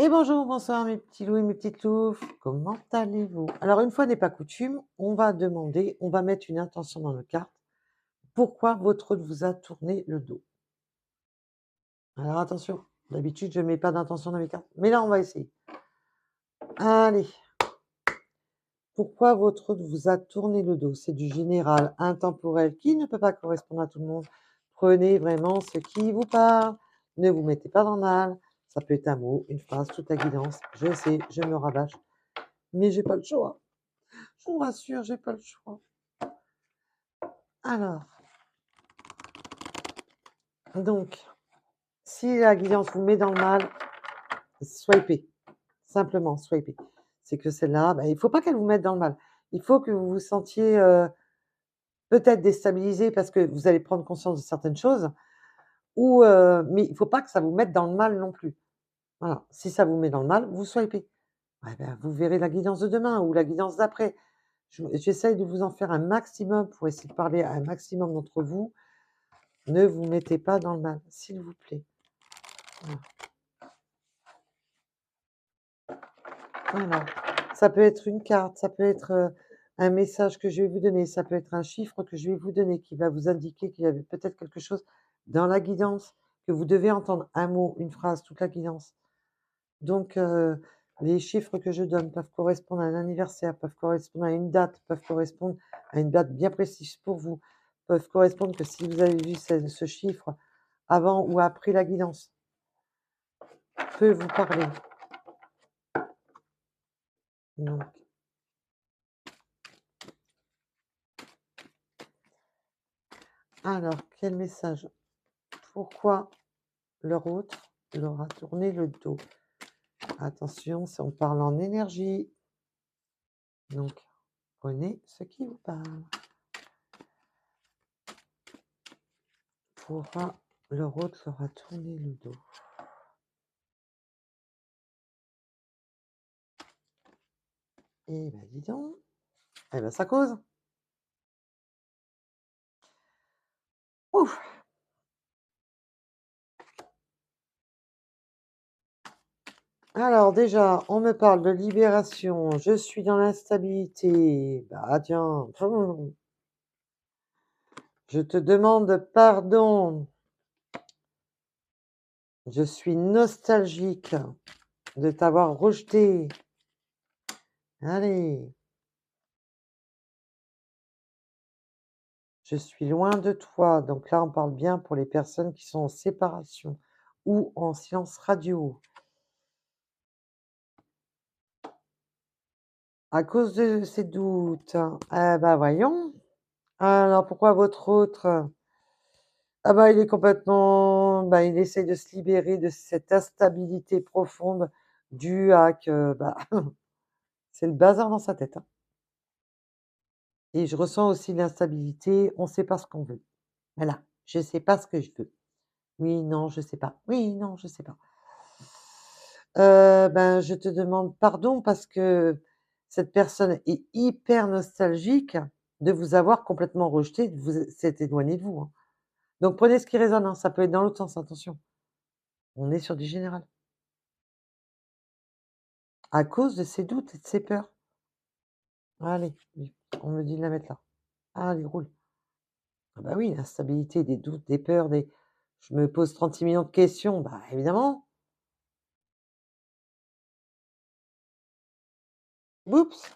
Et bonjour, bonsoir mes petits loups et mes petites louves, comment allez-vous? Alors une fois n'est pas coutume, on va mettre une intention dans nos cartes. Pourquoi votre hôte vous a tourné le dos? Alors attention, d'habitude je ne mets pas d'intention dans mes cartes, mais là on va essayer. Allez, pourquoi votre hôte vous a tourné le dos? C'est du général intemporel qui ne peut pas correspondre à tout le monde. Prenez vraiment ce qui vous parle, ne vous mettez pas dans le mal. Ça peut être un mot, une phrase, toute la guidance. Je sais, je me rabâche, mais j'ai pas le choix. Je vous rassure, j'ai pas le choix. Alors, donc, si la guidance vous met dans le mal, swipez. Simplement, swipez. C'est que celle-là, bah, il ne faut pas qu'elle vous mette dans le mal. Il faut que vous vous sentiez peut-être déstabilisé parce que vous allez prendre conscience de certaines choses, mais il ne faut pas que ça vous mette dans le mal non plus. Voilà. Si ça vous met dans le mal, vous swipez. Ouais, ben, vous verrez la guidance de demain ou la guidance d'après. J'essaye de vous en faire un maximum pour essayer de parler à un maximum d'entre vous. Ne vous mettez pas dans le mal, s'il vous plaît. Voilà. Voilà. Ça peut être une carte, ça peut être, un message que je vais vous donner, ça peut être un chiffre que je vais vous donner qui va vous indiquer qu'il y avait peut-être quelque chose dans la guidance, que vous devez entendre. Un mot, une phrase, toute la guidance. Donc, les chiffres que je donne peuvent correspondre à un anniversaire, peuvent correspondre à une date, peuvent correspondre à une date bien précise pour vous, peuvent correspondre que si vous avez vu ce chiffre avant ou après la guidance, peut vous parler. Donc, alors, quel message? Pourquoi leur autre leur a tourné le dos? Attention, si on parle en énergie. Donc, prenez ce qui vous parle. Pourquoi leur autre leur a tourné le dos? Eh ben, dis donc. Eh ben, ça cause. Ouf! Alors déjà, on me parle de libération, je suis dans l'instabilité. Bah tiens, je te demande pardon. Je suis nostalgique de t'avoir rejeté. Allez, je suis loin de toi. Donc là, on parle bien pour les personnes qui sont en séparation ou en silence radio. À cause de ces doutes. Ah bah voyons. Alors pourquoi votre autre? Ah bah il est complètement, bah il essaie de se libérer de cette instabilité profonde due à que bah c'est le bazar dans sa tête, hein. Et je ressens aussi l'instabilité, on ne sait pas ce qu'on veut. Voilà, je ne sais pas ce que je veux. Oui, non, je sais pas. Oui, non, je sais pas. Ben, je te demande pardon parce que cette personne est hyper nostalgique de vous avoir complètement rejeté, de vous s'est éloignée de vous, hein. Donc prenez ce qui résonne, hein, ça peut être dans l'autre sens, attention. On est sur du général. À cause de ses doutes et de ses peurs. Allez, oui, on me dit de la mettre là. Allez, roule. Ah bah oui, l'instabilité, des doutes, des peurs, des je me pose 36 millions de questions, bah évidemment. Oups!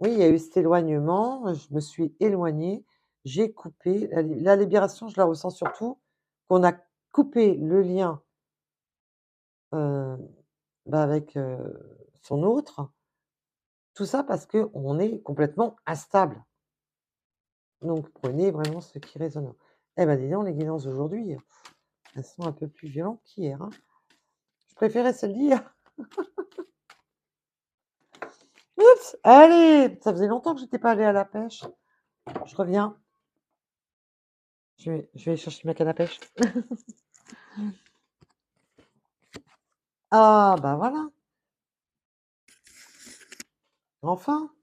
Oui, il y a eu cet éloignement, je me suis éloignée, j'ai coupé. La libération, je la ressens surtout qu'on a coupé le lien, heu, bah, avec, son autre. Tout ça parce qu'on est complètement instable. Donc prenez vraiment ce qui résonne. Eh ben, dis donc, les guidances d'aujourd'hui, elles sont un peu plus violentes qu'hier, hein. Je préférais celles d'hier. Oups! Allez! Ça faisait longtemps que j'étais pas allée à la pêche. Je reviens. Je vais aller chercher ma canne à pêche. Ah, bah, voilà, enfin!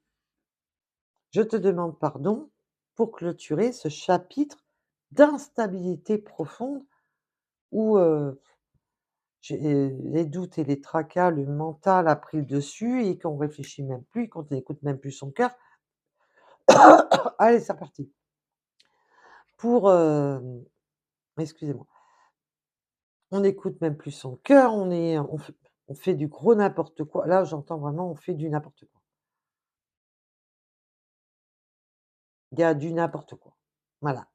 Je te demande pardon pour clôturer ce chapitre d'instabilité profonde où, les doutes et les tracas, le mental a pris le dessus et qu'on réfléchit même plus, qu'on n'écoute même plus son cœur. Allez, c'est reparti. Pour, excusez-moi. On n'écoute même plus son cœur, on fait du gros n'importe quoi. Là, j'entends vraiment, on fait du n'importe quoi. Il y a du n'importe quoi. Voilà.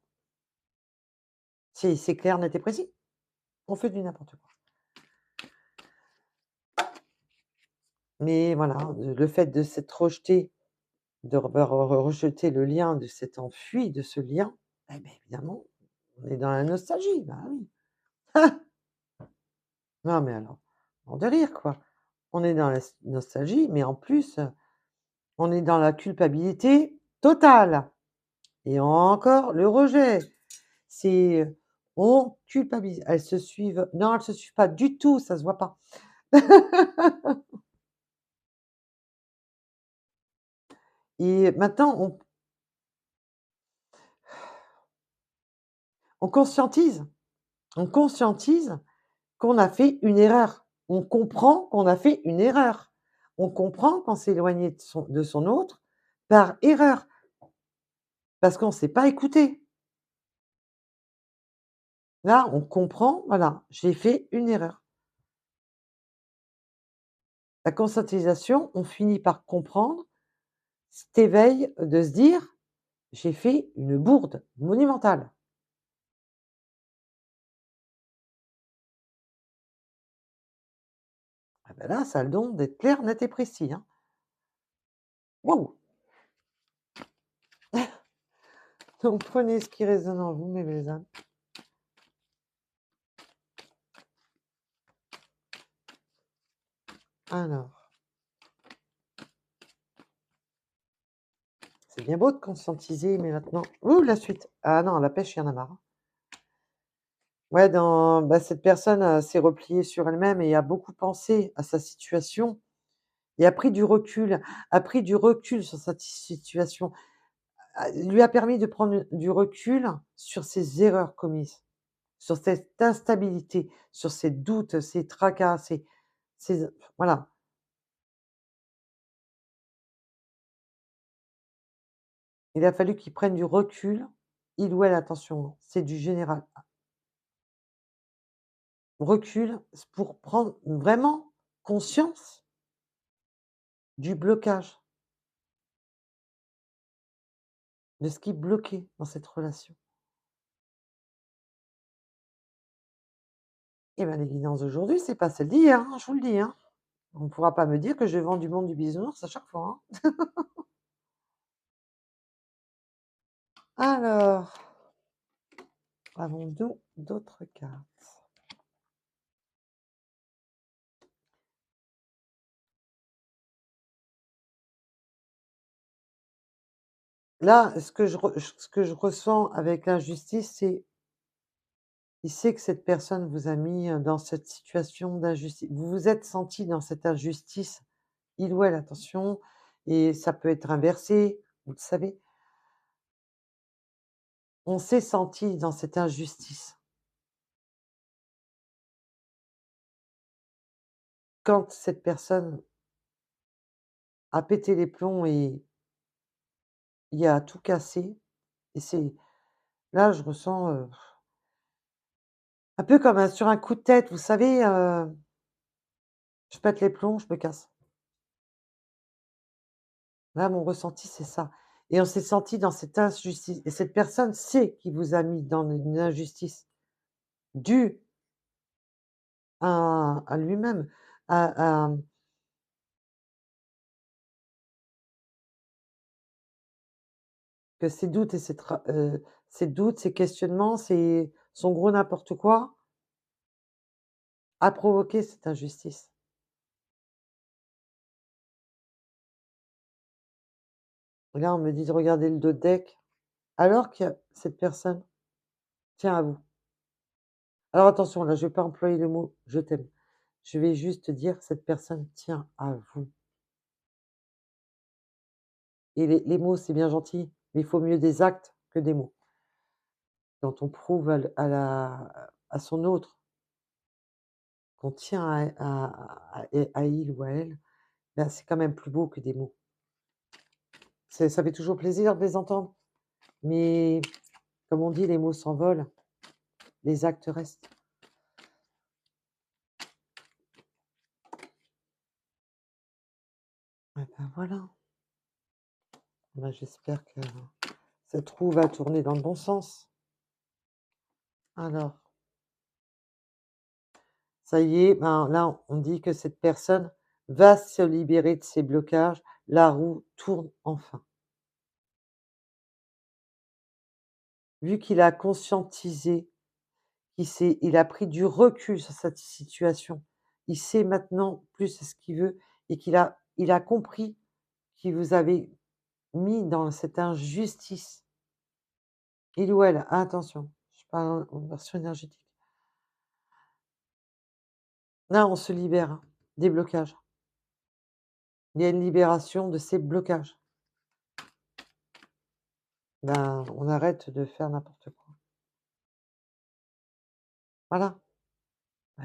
C'est clair, net et précis. On fait du n'importe quoi. Mais voilà, le fait de s'être rejeté, de rejeter le lien, de s'être enfui de ce lien, eh beh, évidemment, on est dans la nostalgie, bah oui. Non, mais alors, mort de rire, quoi. On est dans la nostalgie, mais en plus, on est dans la culpabilité totale et encore le rejet. C'est, on culpabilise. Elles se suivent non, elles se suivent pas du tout, ça se voit pas. Et maintenant on conscientise. On conscientise qu'on a fait une erreur. On comprend qu'on a fait une erreur. On comprend qu'on s'est éloigné de son autre par erreur, parce qu'on s'est pas écouté. Là, on comprend, voilà, j'ai fait une erreur. La conscientisation, on finit par comprendre, cet éveil de se dire: «J'ai fait une bourde monumentale». Ah bah là, ça a le don d'être clair, net et précis, hein. Waouh! Donc prenez ce qui résonne en vous, mes belles âmes. Alors, c'est bien beau de conscientiser, mais maintenant ouh, la suite! Ah non, la pêche, il y en a marre, hein. Ouais, cette personne, s'est repliée sur elle-même et a beaucoup pensé à sa situation et a pris du recul sur sa situation, lui a permis de prendre du recul sur ses erreurs commises, sur cette instabilité, sur ses doutes, ses tracas, ses voilà. Il a fallu qu'il prenne du recul, il ou elle, attention, c'est du général. Recul, pour prendre vraiment conscience du blocage, de ce qui bloquait dans cette relation. Et ben, l'évidence d'aujourd'hui, c'est pas celle d'hier, hein, je vous le dis, hein. On ne pourra pas me dire que je vends du monde du bisounours à chaque fois, hein. Alors, avons-nous d'autres cartes? Là, ce que je ressens avec l'injustice, c'est il sait que cette personne vous a mis, dans cette situation d'injustice. Vous vous êtes senti dans cette injustice, il ou elle, attention, et ça peut être inversé, vous le savez. On s'est senti dans cette injustice. Quand cette personne a pété les plombs et il a tout cassé, et c'est là, je ressens, un peu comme sur un coup de tête, vous savez, je pète les plombs, je me casse. Là, mon ressenti, c'est ça, et on s'est senti dans cette injustice et cette personne sait qu'il vous a mis dans une injustice due à lui-même, à que ses doutes et ses doutes, ses questionnements, son gros n'importe quoi a provoqué cette injustice. Et là, on me dit de regarder le dos de deck, alors que cette personne tient à vous. Alors attention, là, je vais pas employer le mot «je t'aime». Je vais juste dire: «Cette personne tient à vous». Et les mots, c'est bien gentil, mais il faut mieux des actes que des mots. Quand on prouve à son autre qu'on tient à il ou à elle, ben, c'est quand même plus beau que des mots. Ça fait toujours plaisir de les entendre, mais comme on dit, les mots s'envolent, les actes restent. Et ben, voilà. Ben, j'espère que cette roue va tourner dans le bon sens. Alors, ça y est, ben, là, on dit que cette personne va se libérer de ses blocages. La roue tourne enfin. Vu qu'il a conscientisé, il a pris du recul sur cette situation. Il sait maintenant plus ce qu'il veut et il a compris qu'il vous avait mis dans cette injustice. Il ou elle, attention, je parle en version énergétique. Là, on se libère, hein, des blocages. Il y a une libération de ces blocages. Ben, on arrête de faire n'importe quoi. Voilà. Je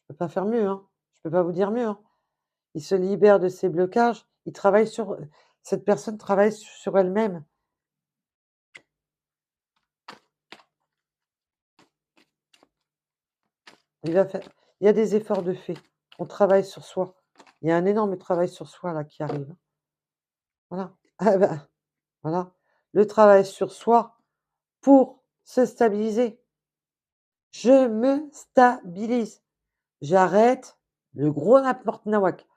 peux pas faire mieux, hein. Je peux pas vous dire mieux, hein. Il se libère de ses blocages, il travaille sur cette personne travaille sur elle-même. Il y a des efforts de fait. On travaille sur soi. Il y a un énorme travail sur soi là qui arrive. Voilà. Ah bah, voilà. Le travail sur soi pour se stabiliser. Je me stabilise. J'arrête le gros n'importe nawak.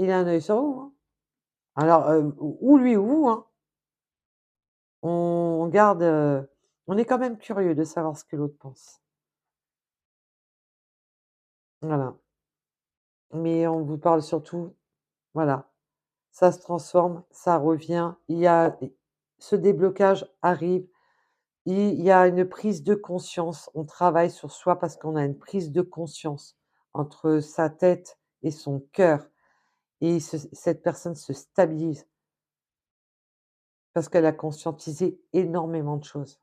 Il a un œil sur vous, hein. Alors, ou lui ou vous, hein. On garde, on est quand même curieux de savoir ce que l'autre pense. Voilà. Mais on vous parle surtout, voilà, ça se transforme, ça revient, il y a ce déblocage arrive, il y a une prise de conscience. On travaille sur soi parce qu'on a une prise de conscience entre sa tête et son cœur et cette personne se stabilise parce qu'elle a conscientisé énormément de choses.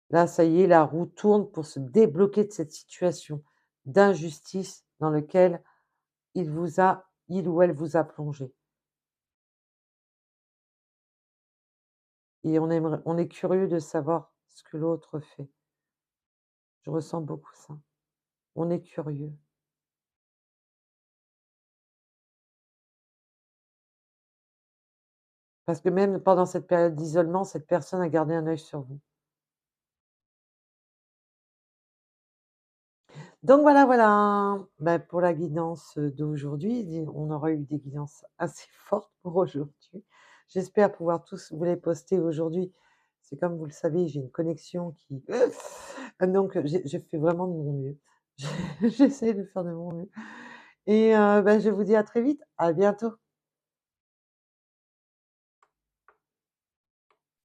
Là, ça y est, la roue tourne pour se débloquer de cette situation d'injustice dans lequel il ou elle vous a plongé. Et on est curieux de savoir ce que l'autre fait. Je ressens beaucoup ça. On est curieux. Parce que même pendant cette période d'isolement, cette personne a gardé un œil sur vous. Donc voilà, voilà, bah, pour la guidance, d'aujourd'hui, on aura eu des guidances assez fortes pour aujourd'hui. J'espère pouvoir tous vous les poster aujourd'hui. C'est comme vous le savez, j'ai une connexion qui donc je fais vraiment de mon mieux. J'essaie de faire de mon mieux et bah, je vous dis à très vite, à bientôt.